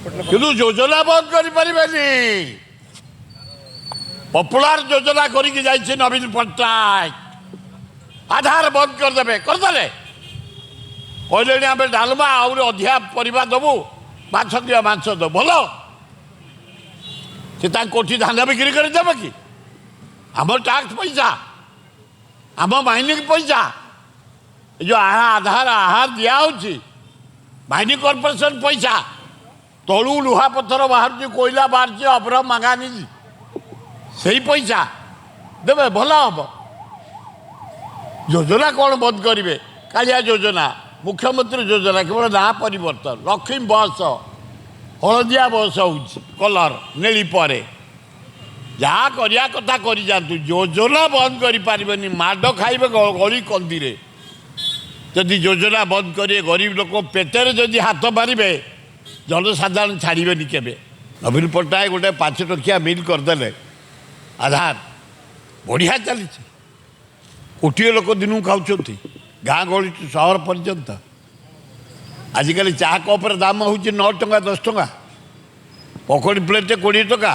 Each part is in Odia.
କିନ୍ତୁ ଯୋଜନା ବନ୍ଦ କରିପାରିବେନି। ପପୁଲାର ଯୋଜନା କରିକି ଯାଇଛି ନବୀନ ପଟ୍ଟନାୟକ। ଆଧାର ବନ୍ଦ କରିଦେବେ, କରିଦେଲେ। କହିଲେଣି ଆମେ ଡାଲମା ଆହୁରି ଅଧିକା ପରିବା ଦେବୁ, ମାଛ କିଲୋ ମାଂସ ଦେବୁ। ଭଲ, ସେ ତାଙ୍କ କୋଠି ଧାନ ବିକ୍ରି କରିଦେବେ କି? ଆମ ଟ୍ୟାକ୍ସ ପଇସା, ଆମ ମାଇନିଂ ପଇସା, ଏ ଯେଉଁ ଆହାର ଦିଆହେଉଛି ମାଇନିଂ କର୍ପୋରେସନ ପଇସା, ତଳୁ ଲୁହା ପଥର ବାହାରୁଛି, କୋଇଲା ବାହାରୁଛି, ଅଭ୍ର ମାଗାନିଜ, ସେଇ ପଇସା ଦେବେ। ଭଲ ହେବ। ଯୋଜନା କ'ଣ ବନ୍ଦ କରିବେ? କାଳିଆ ଯୋଜନା, ମୁଖ୍ୟମନ୍ତ୍ରୀ ଯୋଜନା କେବଳ ନାଁ ପରିବର୍ତ୍ତନ। ଲକ୍ଷ୍ମୀ ବସ୍ ହଳଦିଆ ବସ୍ ହେଉଛି, କଲର ନେଳି ପରେ। ଯାହା କରିବା କଥା କରିଯାଆନ୍ତୁ, ଯୋଜନା ବନ୍ଦ କରିପାରିବେନି। ମାଡ଼ ଖାଇବେ ଗଳି କନ୍ଦିରେ। ଯଦି ଯୋଜନା ବନ୍ଦ କରିବେ, ଗରିବ ଲୋକ ପେଟରେ ଯଦି ହାତ ମାରିବେ, ଜନସାଧାରଣ ଛାଡ଼ିବେନି କେବେ। ନବୀନ ପଟ୍ଟନାୟକ ଗୋଟେ 5 ଟଙ୍କିଆ ମିଲ୍ କରିଦେଲେ, ଆଧାର ବଢ଼ିଆ ଚାଲିଛି। କୋଟିଏ ଲୋକ ଦିନକୁ ଖାଉଛନ୍ତି, ଗାଁ ଗହଳି ସହର ପର୍ଯ୍ୟନ୍ତ। ଆଜିକାଲି ଚାହା କପ୍ର ଦାମ ହେଉଛି 9 ଟଙ୍କା 10 ଟଙ୍କା, ପକୋଡ଼ି ପ୍ଲେଟ୍ 20 ଟଙ୍କା,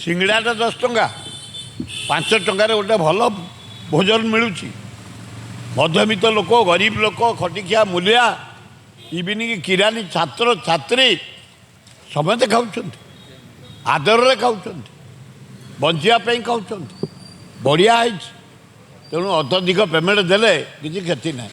ସିଙ୍ଗଡ଼ାଟା 10 ଟଙ୍କା। 5 ଟଙ୍କାରେ ଗୋଟେ ଭଲ ଭୋଜନ ମିଳୁଛି। ମଧ୍ୟବିତ୍ତ ଲୋକ, ଗରିବ ଲୋକ, ଖଟିଖିଆ ମୂଲିଆ, ଇଭିନିଂ କିରାନୀ, ଛାତ୍ର ଛାତ୍ରୀ ସମସ୍ତେ ଖାଉଛନ୍ତି, ଆଦରରେ ଖାଉଛନ୍ତି, ବଞ୍ଚିବା ପାଇଁ ଖାଉଛନ୍ତି। ବଢ଼ିଆ ହେଇଛି। ତେଣୁ ଅତ୍ୟଧିକ ପେମେଣ୍ଟ ଦେଲେ କିଛି କ୍ଷତି ନାହିଁ।